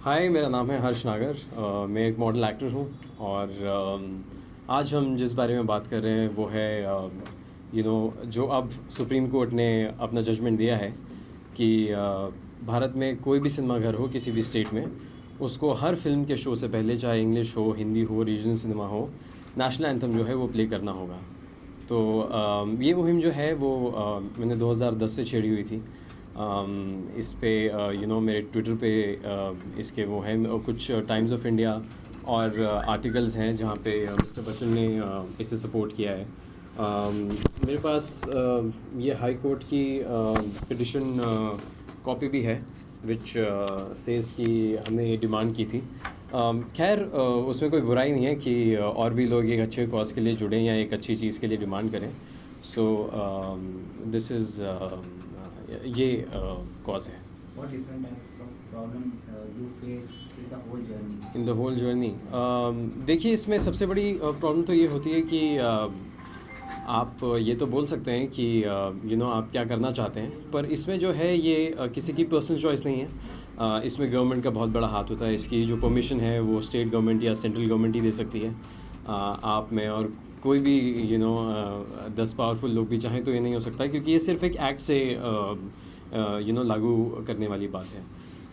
हाय, मेरा नाम है हर्ष नागर। मैं एक मॉडल एक्टर हूँ और आज हम जिस बारे में बात कर रहे हैं वो है जो अब सुप्रीम कोर्ट ने अपना जजमेंट दिया है कि भारत में कोई भी सिनेमा घर हो किसी भी स्टेट में, उसको हर फिल्म के शो से पहले, चाहे इंग्लिश हो, हिंदी हो, रीजनल सिनेमा हो, नेशनल एंथम जो है वो प्ले करना होगा। तो ये मुहिम जो है वो मैंने 2010 से छेड़ी हुई थी। इस पे मेरे ट्विटर पे इसके वो हैं कुछ टाइम्स ऑफ इंडिया और आर्टिकल्स हैं जहाँ पे मिस्टर बच्चन ने इसे सपोर्ट किया है। मेरे पास ये हाई कोर्ट की पिटिशन कॉपी भी है विच सेज कि हमने ये डिमांड की थी। खैर उसमें कोई बुराई नहीं है कि और भी लोग एक अच्छे कॉज के लिए जुड़ें या एक अच्छी चीज़ के लिए डिमांड करें। सो दिस इज़ ये कॉज है। What different types of problem you face in the whole journey? In the whole journey देखिए, इसमें सबसे बड़ी प्रॉब्लम तो ये होती है कि आप ये तो बोल सकते हैं कि आप क्या करना चाहते हैं, पर इसमें जो है ये किसी की पर्सनल चॉइस नहीं है। इसमें गवर्नमेंट का बहुत बड़ा हाथ होता है। इसकी जो परमिशन है वो स्टेट गवर्नमेंट या सेंट्रल गवर्नमेंट ही दे सकती है। आप में और कोई भी 10 पावरफुल लोग भी चाहें तो ये नहीं हो सकता, क्योंकि ये सिर्फ एक एक्ट से लागू करने वाली बात है।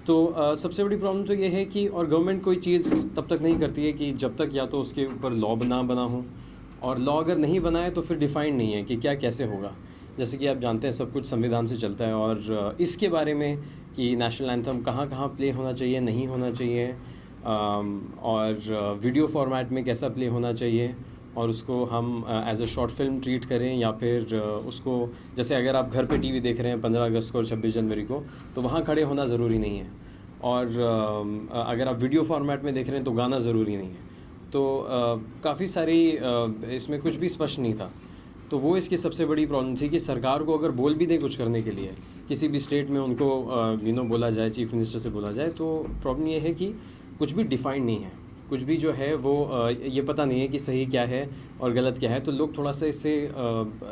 तो सबसे बड़ी प्रॉब्लम तो ये है कि और गवर्नमेंट कोई चीज़ तब तक नहीं करती है कि जब तक या तो उसके ऊपर लॉ ना बना हो, और लॉ अगर नहीं बनाए तो फिर डिफाइंड नहीं है कि क्या कैसे होगा। जैसे कि आप जानते हैं सब कुछ संविधान से चलता है, और इसके बारे में कि नेशनल एंथम कहाँ कहाँ प्ले होना चाहिए, नहीं होना चाहिए, और वीडियो फॉर्मेट में कैसा प्ले होना चाहिए, और उसको हम as a short film treat करें या फिर उसको, जैसे अगर आप घर पे टीवी देख रहे हैं 15 अगस्त को और 26 जनवरी को, तो वहाँ खड़े होना ज़रूरी नहीं है। और अगर आप वीडियो फॉर्मेट में देख रहे हैं तो गाना ज़रूरी नहीं है। तो काफ़ी सारी इसमें कुछ भी स्पष्ट नहीं था। तो वो इसकी सबसे बड़ी प्रॉब्लम थी कि सरकार को अगर बोल भी दे कुछ करने के लिए, किसी भी स्टेट में उनको बोला जाए, चीफ मिनिस्टर से बोला जाए, तो प्रॉब्लम ये है कि कुछ भी डिफाइंड नहीं है। कुछ भी जो है वो ये पता नहीं है कि सही क्या है और गलत क्या है। तो लोग थोड़ा सा इससे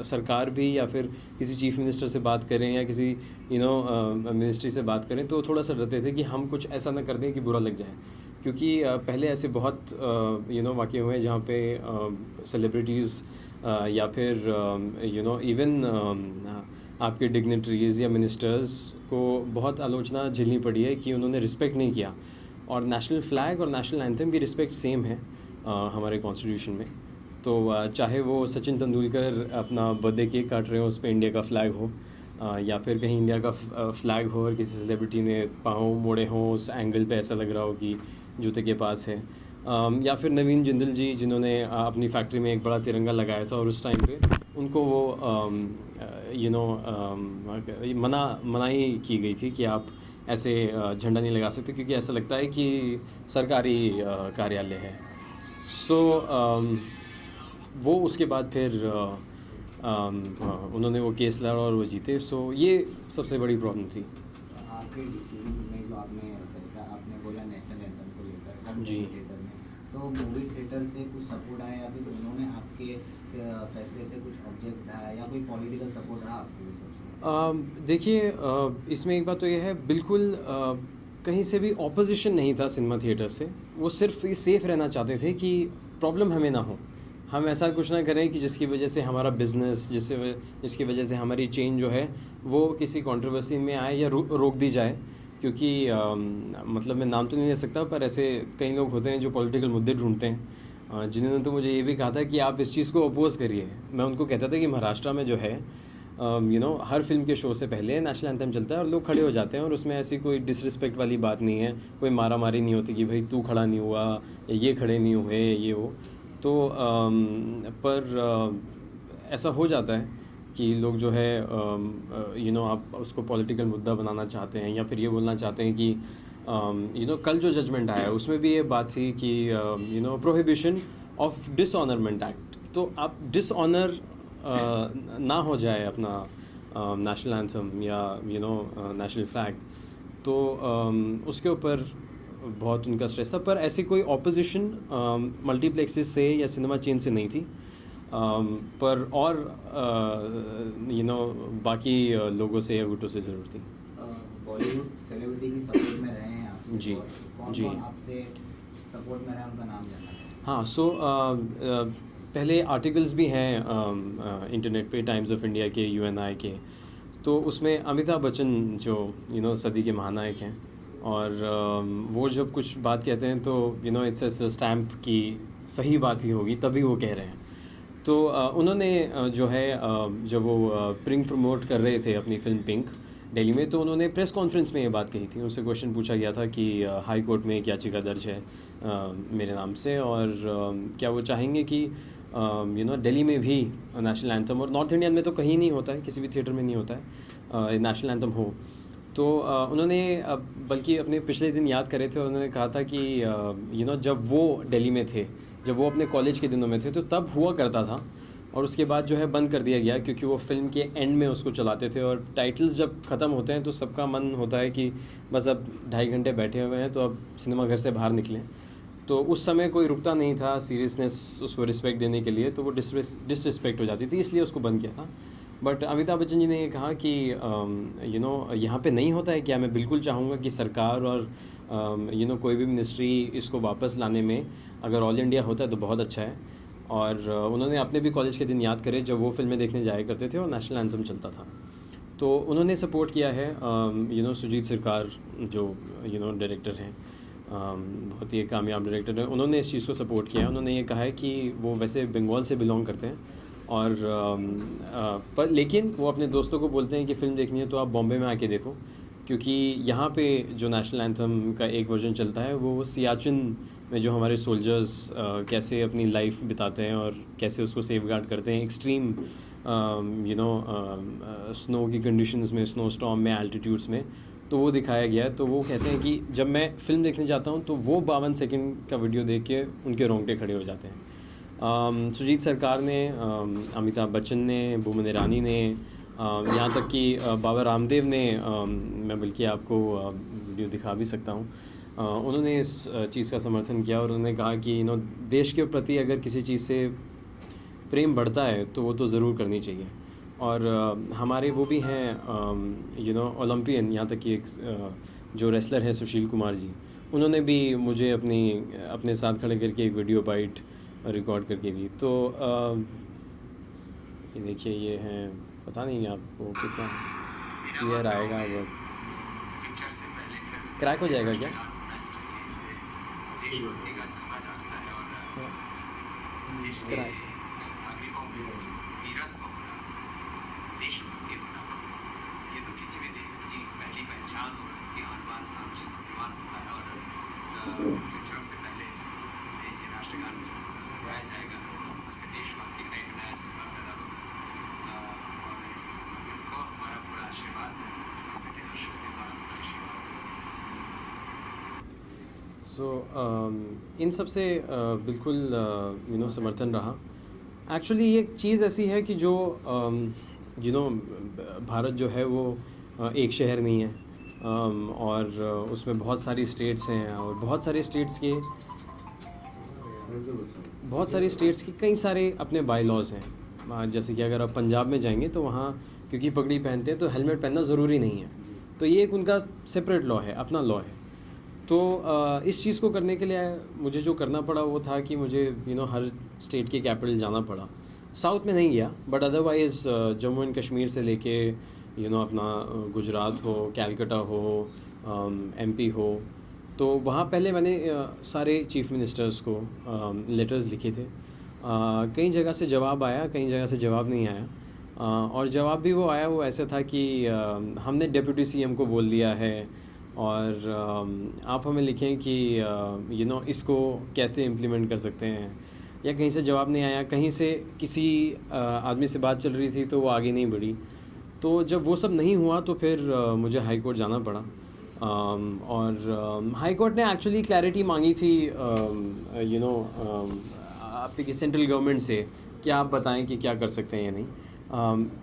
सरकार भी या फिर किसी चीफ मिनिस्टर से बात करें या किसी मिनिस्ट्री से बात करें तो थोड़ा सा डरते थे कि हम कुछ ऐसा ना कर दें कि बुरा लग जाए। क्योंकि पहले ऐसे बहुत वाक़ये हुए हैं जहाँ पे सेलिब्रिटीज़ या फिर इवन आपके डिग्निटरीज़ या मिनिस्टर्स को बहुत आलोचना झेलनी पड़ी है कि उन्होंने रिस्पेक्ट नहीं किया। और नेशनल फ़्लैग और नेशनल एंथम की रिस्पेक्ट सेम है हमारे कॉन्स्टिट्यूशन में। तो चाहे वो सचिन तेंदुलकर अपना बर्थडे केक काट रहे हो, उस पर इंडिया का फ़्लैग हो, या फिर कहीं इंडिया का फ़्लैग हो और किसी सेलिब्रिटी ने पाँव मोड़े हों, उस एंगल पे ऐसा लग रहा हो कि जूते के पास है, या फिर नवीन जिंदल जी जिन्होंने अपनी फैक्ट्री में एक बड़ा तिरंगा लगाया था और उस टाइम पे उनको वो मनाही की गई थी कि आप ऐसे झंडा नहीं लगा सकते, क्योंकि ऐसा लगता है कि सरकारी कार्यालय है। सो वो उसके बाद फिर उन्होंने वो केस लड़ा और वो जीते। सो ये सबसे बड़ी प्रॉब्लम थी। आपके डिसीजन में जो आपने फैसला आपने बोला नेशनल एंथम को लेकर जी। मूवी थिएटर में, तो मूवी थिएटर से कुछ सपोर्ट आया या फिर उन्होंने आपके फैसले से कुछ ऑब्जेक्ट रहा या कोई पॉलिटिकल सपोर्ट रहा आपके सबसे? देखिए, इसमें एक बात तो ये है, बिल्कुल कहीं से भी ऑपोजिशन नहीं था सिनेमा थिएटर से। वो सिर्फ ये सेफ़ रहना चाहते थे कि प्रॉब्लम हमें ना हो, हम ऐसा कुछ ना करें कि जिसकी वजह से हमारा बिज़नेस, जिसकी वजह से हमारी चेन जो है वो किसी कंट्रोवर्सी में आए या रोक दी जाए। क्योंकि मतलब मैं नाम तो नहीं ले सकता, पर ऐसे कई लोग होते हैं जो पॉलिटिकल मुद्दे ढूंढते हैं, जिन्होंने तो मुझे ये भी कहा था कि आप इस चीज़ को अपोज़ करिए। मैं उनको कहता था कि महाराष्ट्र में जो है हर फिल्म के शो से पहले नेशनल एंथम चलता है और लोग खड़े हो जाते हैं, और उसमें ऐसी कोई डिसरिस्पेक्ट वाली बात नहीं है, कोई मारा मारी नहीं होती कि भाई तू खड़ा नहीं हुआ या ये खड़े नहीं हुए ये वो। तो पर ऐसा हो जाता है कि लोग जो है आप उसको पॉलिटिकल मुद्दा बनाना चाहते हैं, या फिर ये बोलना चाहते हैं कि कल जो जजमेंट आया उसमें भी ये बात थी कि प्रोहिबिशन ऑफ डिसऑनरमेंट एक्ट। तो आप डिसऑनर ना हो जाए अपना नेशनल एंथम या नेशनल फ्लैग, तो उसके ऊपर बहुत उनका स्ट्रेस था। पर ऐसी कोई ऑपोजिशन मल्टीप्लेक्सेस से या सिनेमा चेन से नहीं थी, पर और बाकी लोगों से या गुटों से ज़रूर थी। बॉलीवुड सेलिब्रिटी की सपोर्ट में रहे हैं आप जी। और कौन जी। कौन आपसे सपोर्ट में रहे उनका नाम जानना चाहूँगा। हाँ, सो पहले आर्टिकल्स भी हैं इंटरनेट पे, टाइम्स ऑफ इंडिया के, यूएनआई के। तो उसमें अमिताभ बच्चन जो सदी के महानायक हैं, और वो जब कुछ बात कहते हैं तो इट्स अ स्टैम्प की सही बात ही होगी, तभी वो कह रहे हैं। तो उन्होंने जो है जब वो पिंक प्रमोट कर रहे थे अपनी फ़िल्म पिंक दिल्ली में, तो उन्होंने प्रेस कॉन्फ्रेंस में ये बात कही थी। उनसे क्वेश्चन पूछा गया था कि हाई कोर्ट में एक याचिका दर्ज है मेरे नाम से, और क्या वो चाहेंगे कि दिल्ली में भी नेशनल एंथम, और नॉर्थ इंडियन में तो कहीं नहीं होता है, किसी भी थिएटर में नहीं होता है नेशनल एंथम हो। तो उन्होंने बल्कि अपने पिछले दिन याद करे थे, उन्होंने कहा था कि जब वो दिल्ली में थे, जब वो अपने कॉलेज के दिनों में थे, तो तब हुआ करता था, और उसके बाद जो है बंद कर दिया गया, क्योंकि वो फिल्म के एंड में उसको चलाते थे, और टाइटल्स जब ख़त्म होते हैं तो सबका मन होता है कि बस अब 2.5 घंटे बैठे हुए हैं, तो अब सिनेमा घर से बाहर निकलें। तो उस समय कोई रुकता नहीं था सीरियसनेस उसको रिस्पेक्ट देने के लिए, तो वो डिसरिस्पेक्ट हो जाती थी, इसलिए उसको बंद किया था। बट अमिताभ बच्चन जी ने ये कहा कि यहाँ पे नहीं होता है क्या, मैं बिल्कुल चाहूँगा कि सरकार और कोई भी मिनिस्ट्री इसको वापस लाने में, अगर ऑल इंडिया होता है तो बहुत अच्छा है। और उन्होंने अपने भी कॉलेज के दिन याद करे जब वो फिल्में देखने जाया करते थे और नेशनल एंथम चलता था, तो उन्होंने सपोर्ट किया है। सुजीत सरकार जो डायरेक्टर हैं, बहुत ही कामयाब डायरेक्टर हैं, उन्होंने इस चीज़ को सपोर्ट किया है। उन्होंने ये कहा है कि वो वैसे बंगाल से बिलोंग करते हैं, और पर लेकिन वो अपने दोस्तों को बोलते हैं कि फ़िल्म देखनी है तो आप बॉम्बे में आके देखो, क्योंकि यहाँ पे जो नेशनल एंथम का एक वर्जन चलता है वो सियाचिन में जो हमारे सोल्जर्स कैसे अपनी लाइफ बिताते हैं और कैसे उसको सेफगार्ड करते हैं एक्सट्रीम स्नो की कंडीशंस में, स्नो स्टॉर्म में, एल्टीट्यूड्स में, तो वो दिखाया गया है। तो वो कहते हैं कि जब मैं फ़िल्म देखने जाता हूँ तो वो 52 सेकंड का वीडियो देख के उनके रोंगटे खड़े हो जाते हैं। सुजीत सरकार ने, अमिताभ बच्चन ने, बोमन ईरानी ने, यहाँ तक कि बाबा रामदेव ने, मैं बल्कि आपको वीडियो दिखा भी सकता हूँ, उन्होंने इस चीज़ का समर्थन किया, और उन्होंने कहा कि देश के प्रति अगर किसी चीज़ से प्रेम बढ़ता है तो वो तो ज़रूर करनी चाहिए। और हमारे वो भी हैं ओलंपियन, यहाँ तक कि एक जो रेसलर हैं सुशील कुमार जी, उन्होंने भी मुझे अपने साथ खड़े करके एक वीडियो बाइट रिकॉर्ड करके दी। तो ये देखिए, ये हैं, पता नहीं आपको कितना क्लियर आएगा, वो क्रैक हो जाएगा क्या? क्रैक। देशभक्ति होना, ये तो किसी भी देश की पहली पहचान और उसकी आन-बान स्वाभिमान होता है। और पिक्चर से पहले ये राष्ट्रगान गाया जाएगा, उससे देशभक्ति का एक नया जज्बा पैदा होगा। और इस फिल्म को हमारा पूरा आशीर्वाद है, बेटे हर्ष के हमारा पूरा आशीर्वाद है। सो इन सब से बिल्कुल समर्थन रहा। एक्चुअली ये चीज़ ऐसी है कि जो भारत जो है वो एक शहर नहीं है, और उसमें बहुत सारी स्टेट्स हैं, और बहुत सारे स्टेट्स के कई सारे अपने बाई लॉज हैं। जैसे कि अगर आप पंजाब में जाएंगे तो वहाँ क्योंकि पगड़ी पहनते हैं तो हेलमेट पहनना ज़रूरी नहीं है, तो ये एक उनका सेपरेट लॉ है, अपना लॉ है। तो इस चीज़ को करने के लिए मुझे जो करना पड़ा वो था कि मुझे हर स्टेट के कैपिटल जाना पड़ा। साउथ में नहीं गया, but otherwise Jammu and Kashmir से लेके अपना गुजरात हो, कैलकाटा हो, एमपी हो, तो वहाँ पहले मैंने सारे चीफ मिनिस्टर्स को लेटर्स लिखे थे। कई जगह से जवाब आया, कई जगह से जवाब नहीं आया, और जवाब भी वो आया, वो ऐसा था कि हमने डिप्टी सीएम को बोल दिया है, और आप हमें लिखें कि इसको कैसे इम्प्लीमेंट कर सकते हैं। या कहीं से जवाब नहीं आया, कहीं से किसी आदमी से बात चल रही थी तो वो आगे नहीं बढ़ी। तो जब वो सब नहीं हुआ तो फिर मुझे हाई कोर्ट जाना पड़ा, और हाई कोर्ट ने एक्चुअली क्लैरिटी मांगी थी आपकी सेंट्रल गवर्नमेंट से कि आप बताएं कि क्या कर सकते हैं या नहीं।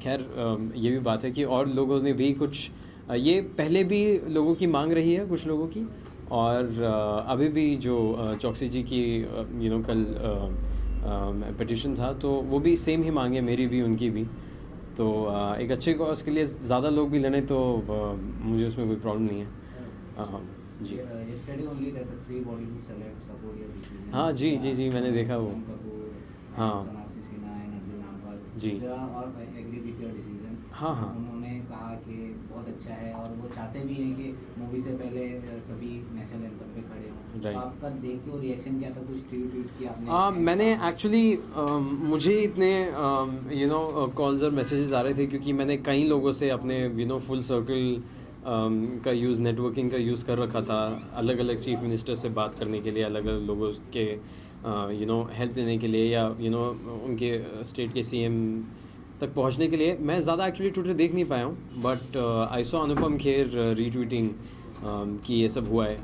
खैर ये भी बात है कि और लोगों ने भी कुछ, ये पहले भी लोगों की मांग रही है, कुछ लोगों की, और अभी भी जो चौकसी जी की कल पिटिशन था तो वो भी सेम ही मांगे, मेरी भी उनकी भी। तो एक अच्छे कॉज के लिए ज़्यादा लोग भी लड़ें तो मुझे उसमें कोई प्रॉब्लम नहीं है। जी। yesterday only that the three Bollywood celebs support your decision. हाँ जी जी जी, मैंने देखा वो। सोनम कपूर हाँ and Sonakshi Sinha and Arjun Rampal. Ji. They are all agree with your decision. हाँ हाँ उन्होंने कहा कि बहुत अच्छा है और वो चाहते भी हैं कि मूवी से पहले सभी नेशनल एंथम पे खड़े हों. तो Right. आपका देख के वो रिएक्शन क्या था, कुछ ट्वीट किया आपने? मैंने एक्चुअली मुझे इतने कॉल्स और मैसेजेस आ रहे थे क्योंकि मैंने कई लोगों से अपने फुल सर्कल का यूज़, नेटवर्किंग का यूज़ कर रखा था अलग अलग चीफ मिनिस्टर से बात करने के लिए, अलग अलग लोगों के हेल्प लेने के लिए, या उनके स्टेट के सीएम तक पहुंचने के लिए. मैं ज़्यादा एक्चुअली ट्विटर देख नहीं पाया हूँ, but I saw Anupam Kher retreating कि ये सब हुआ है.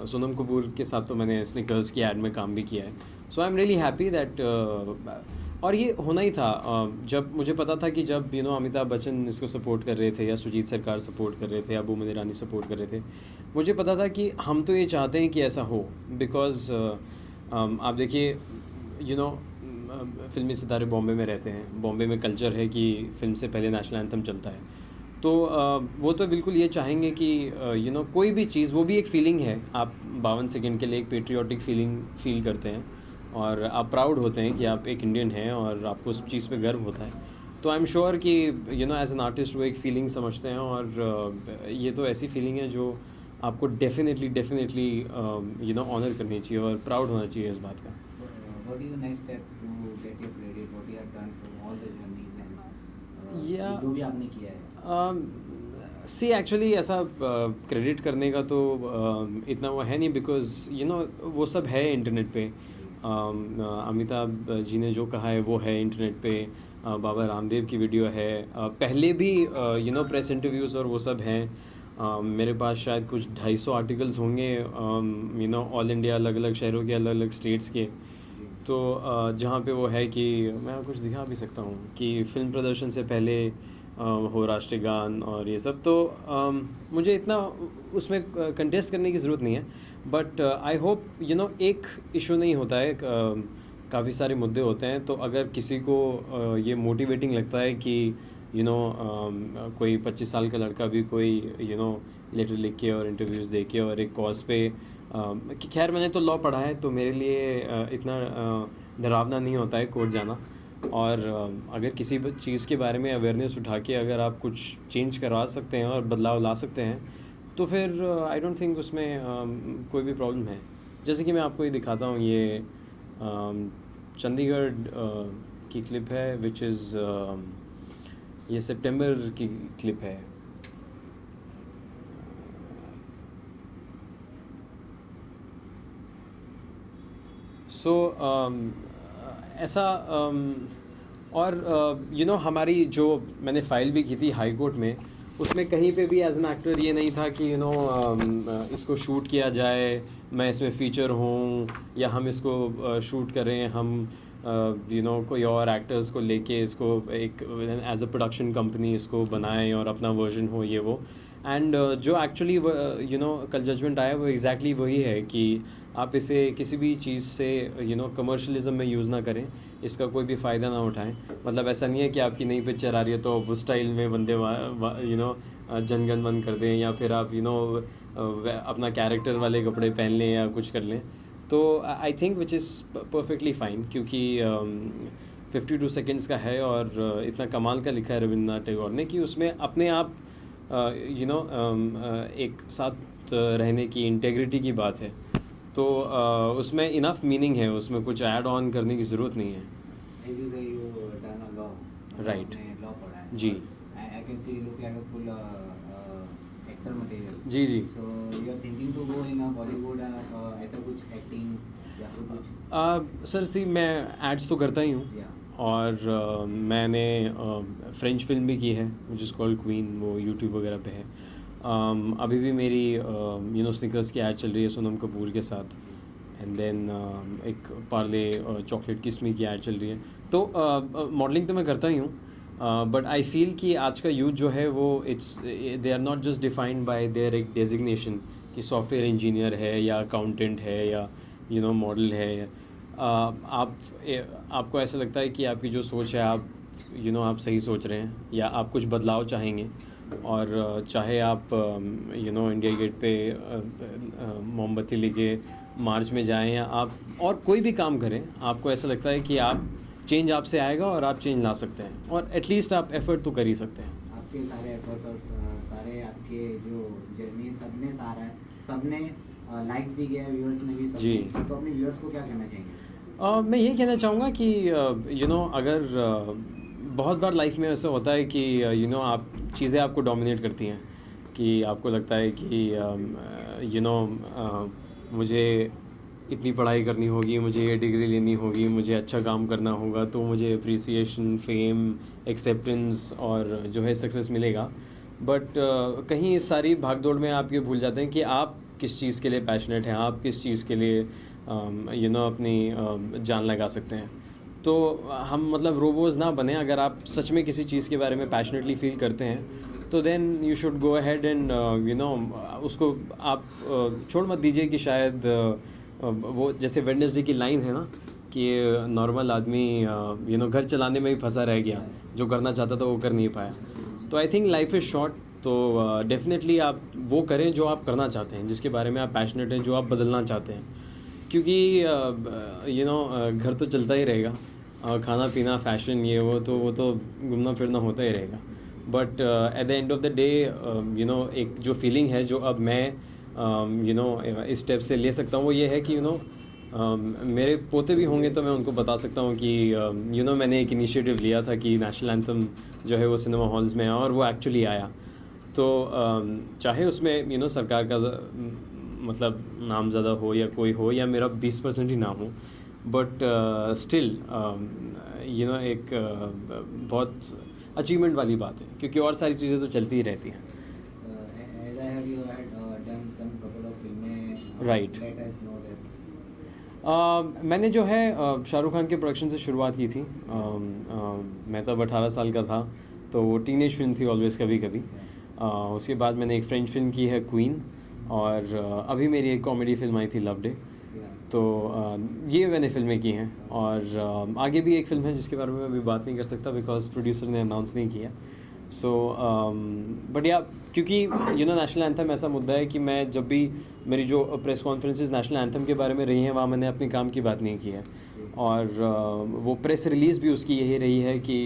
सोनम कपूर के साथ तो मैंने स्निकर्स की एड में काम भी किया है. So I am really happy that, और ये होना ही था. जब मुझे पता था कि जब अमिताभ बच्चन इसको सपोर्ट कर रहे थे, या सुजीत सरकार सपोर्ट कर रहे थे, या बोमन ईरानी सपोर्ट कर रहे थे, मुझे पता था कि हम तो ये चाहते हैं कि ऐसा हो. बिकॉज आप देखिए फिल्मी सितारे बॉम्बे में रहते हैं. बॉम्बे में कल्चर है कि फ़िल्म से पहले नेशनल एंथम चलता है. तो वो तो बिल्कुल ये चाहेंगे कि कोई भी चीज़, वो भी एक फ़ीलिंग है. आप 52 सेकंड के लिए एक पेट्रियाटिक फील करते हैं, और आप प्राउड होते हैं कि आप एक इंडियन हैं, और आपको उस चीज़ पे गर्व होता है. तो आई एम श्योर कि एज एन आर्टिस्ट वो एक फ़ीलिंग समझते हैं, और ये तो ऐसी फीलिंग है जो आपको डेफिनेटली ऑनर करनी चाहिए और प्राउड होना चाहिए इस बात का. What is the next step to get your credit? What you have done from all the journeys and Yeah. जो भी आपने किया है? सी एक्चुअली ऐसा क्रेडिट करने का तो इतना वो है नहीं, बिकॉज वो सब है इंटरनेट पे. अमिताभ जी ने जो कहा है वो है इंटरनेट पे. बाबा रामदेव की वीडियो है. पहले भी प्रेस इंटरव्यूज़ और वो सब हैं. मेरे पास शायद कुछ 250 आर्टिकल्स होंगे ऑल इंडिया, अलग अलग शहरों के, अलग अलग स्टेट्स के. तो जहाँ पे वो है कि मैं कुछ दिखा भी सकता हूँ कि फ़िल्म प्रदर्शन से पहले हो राष्ट्रीय गान और ये सब. तो मुझे इतना उसमें कंटेस्ट करने की ज़रूरत नहीं है. बट आई होप एक इशू नहीं होता है, काफ़ी सारे मुद्दे होते हैं. तो अगर किसी को ये मोटिवेटिंग लगता है कि कोई 25 साल का लड़का भी कोई लेटर लिख के और इंटरव्यूज़ दे के और एक कॉज पे, खैर मैंने तो लॉ पढ़ा है तो मेरे लिए इतना डरावना नहीं होता है कोर्ट जाना. और अगर किसी चीज़ के बारे में अवेयरनेस उठा के अगर आप कुछ चेंज करवा सकते हैं और बदलाव ला सकते हैं, तो फिर आई डोंट थिंक उसमें कोई भी प्रॉब्लम है. जैसे कि मैं आपको ये दिखाता हूँ, ये चंडीगढ़ की क्लिप है, विच इज़ ये सितंबर की क्लिप है. सो ऐसा और हमारी जो मैंने फ़ाइल भी की थी हाई कोर्ट में, उसमें कहीं पे भी एज एन एक्टर ये नहीं था कि इसको शूट किया जाए, मैं इसमें फ़ीचर हूँ, या हम इसको शूट करें, हम कोई और एक्टर्स को लेके इसको एक एज अ प्रोडक्शन कंपनी इसको बनाएं और अपना वर्जन हो, ये वो. एंड जो एक्चुअली कल जजमेंट आया वो एग्जैक्टली वही है कि आप इसे किसी भी चीज़ से कमर्शलिज्म में यूज़ ना करें, इसका कोई भी फ़ायदा ना उठाएं. मतलब ऐसा नहीं है कि आपकी नई पिक्चर आ रही है तो आप उस स्टाइल में वंदे जनगण मन कर दें, या फिर आप अपना कैरेक्टर वाले कपड़े पहन लें या कुछ कर लें. तो I think which is perfectly fine, क्योंकि 52 सेकेंड्स का है और इतना कमाल का लिखा है रविंद्रनाथ टैगोर ने कि उसमें अपने आप एक साथ रहने की इंटेग्रिटी की बात है. तो उसमें इनफ मीनिंग है, उसमें कुछ ऐड ऑन करने की ज़रूरत नहीं है. As you say, you done a law. Right. आपने law पढ़ा है. जी I can see you look like a full actor material. Ji ji. So you are thinking to go in a Bollywood ऐसा कुछ acting या फिर कुछ? Sir सी मैं ads तो करता ही हूँ, Yeah. और मैंने फ्रेंच फिल्म भी की है विच इज़ कॉल्ड क्वीन, वो यूट्यूब वगैरह पे है. अभी भी मेरी स्निकर्स की ऐड चल रही है सोनम कपूर के साथ. एंड देन एक पार्ले चॉकलेट किस्मी की ऐड चल रही है. तो मॉडलिंग तो मैं करता ही हूँ, बट आई फील कि आज का यूथ जो है वो they are not just defined by their एक डेजिग्नेशन कि सॉफ्टवेयर इंजीनियर है या अकाउंटेंट है या मॉडल है. आपको ऐसा लगता है कि आपकी जो सोच है आप आप सही सोच रहे हैं या आप कुछ बदलाव चाहेंगे, और चाहे आप इंडिया गेट पे मोमबत्ती लेके मार्च में जाएं या आप और कोई भी काम करें, आपको ऐसा लगता है कि आप चेंज आपसे आएगा और आप चेंज ला सकते हैं, और एटलीस्ट आप एफ़र्ट तो कर ही सकते हैं। आपके सारे एफर्ट्स और सारे आपके जो जर्नी सबने लाइक्स भी किया, व्यूअर्स ने भी सब जी। किया। तो अपने व्यूअर्स को क्या कहना चाहेंगे? मैं ये कहना चाहूँगा कि अगर बहुत बार लाइफ में ऐसा होता है कि आप चीज़ें आपको डोमिनेट करती हैं, कि आपको लगता है कि मुझे इतनी पढ़ाई करनी होगी, मुझे ये डिग्री लेनी होगी, मुझे अच्छा काम करना होगा, तो मुझे अप्रिसिएशन, फेम, एक्सेप्टेंस और जो है सक्सेस मिलेगा। बट कहीं इस सारी भागदौड़ में आप ये भूल जाते हैं कि आप किस चीज़ के लिए पैशनेट हैं, आप किस चीज़ के लिए अपनी जान लगा सकते हैं। तो हम मतलब रोबोज़ ना बने। अगर आप सच में किसी चीज़ के बारे में पैशनेटली फील करते हैं तो then you should go ahead and उसको आप छोड़ मत दीजिए कि शायद वो जैसे वेडनेसडे की लाइन है ना कि नॉर्मल आदमी घर चलाने में ही फंसा रह गया, जो करना चाहता था वो कर नहीं पाया। तो I think life is short, तो डेफिनेटली आप वो करें जो आप करना चाहते हैं, जिसके बारे में आप पैशनेट हैं, जो आप बदलना चाहते हैं। क्योंकि घर तो चलता ही रहेगा, खाना पीना फैशन ये वो तो घूमना फिरना होता ही रहेगा। But at the end of the day एक जो फीलिंग है जो अब मैं इस स्टेप से ले सकता हूँ वो ये है कि मेरे पोते भी होंगे तो मैं उनको बता सकता हूँ कि मैंने एक इनिशिएटिव लिया था कि नेशनल एंथम जो है वो सिनेमा हॉल्स में आया और वो एक्चुअली आया। तो चाहे उसमें सरकार का मतलब नाम ज़्यादा हो या कोई हो या मेरा 20% ही नाम हो, बट स्टिल एक बहुत अचीवमेंट वाली बात है, क्योंकि और सारी चीज़ें तो चलती ही रहती हैं। As I heard, you had done some couple of films. Right. Let us know that. मैंने जो है शाहरुख खान के प्रोडक्शन से शुरुआत की थी। मैं तब 18 साल का था, तो वो टीनेज फिल्म थी ऑलवेज़ कभी कभी। उसके बाद मैंने एक फ्रेंच फिल्म की है क्वीन, और अभी मेरी एक कॉमेडी फिल्म आई थी लव डे। तो ये मैंने फ़िल्में की हैं, और आगे भी एक फ़िल्म है जिसके बारे में मैं अभी बात नहीं कर सकता बिकॉज प्रोड्यूसर ने अनाउंस नहीं किया। सो बट या क्योंकि नेशनल एंथम ऐसा मुद्दा है कि मैं जब भी मेरी जो प्रेस कॉन्फ्रेंसेस नेशनल एंथम के बारे में रही हैं वहाँ मैंने अपने काम की बात नहीं की है, और वो प्रेस रिलीज़ भी उसकी यही रही है कि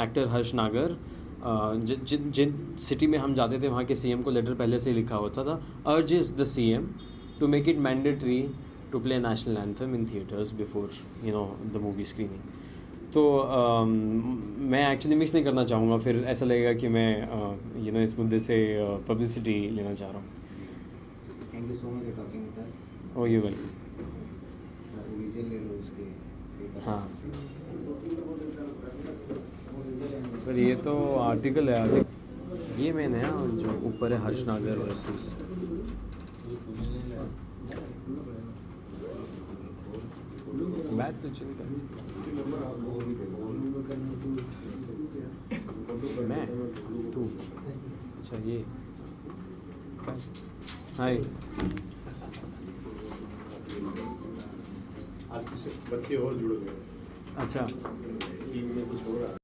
एक्टर हर्ष नागर जिन सिटी में हम जाते थे वहाँ के सीएम को लेटर पहले से ही लिखा होता था, urges the CM to make it mandatory to play national anthem in theaters before the movie screening. तो मैं एक्चुअली मिक्स नहीं करना चाहूँगा, फिर ऐसा लगेगा कि मैं इस मुद्दे से पब्लिसिटी लेना चाह रहा हूँ। Thank you so much for talking with us. Oh you welcome. Visual ले लो उसके पेपर। हाँ पर ये तो आर्टिकल है, ये मैंने है, और जो ऊपर है हर्ष नागर वर्सेस बैट तो चिल कर मैं तू अच्छा ये हाय आज कुछ बच्चे और जुड़ गए। अच्छा टीम में कुछ हो रहा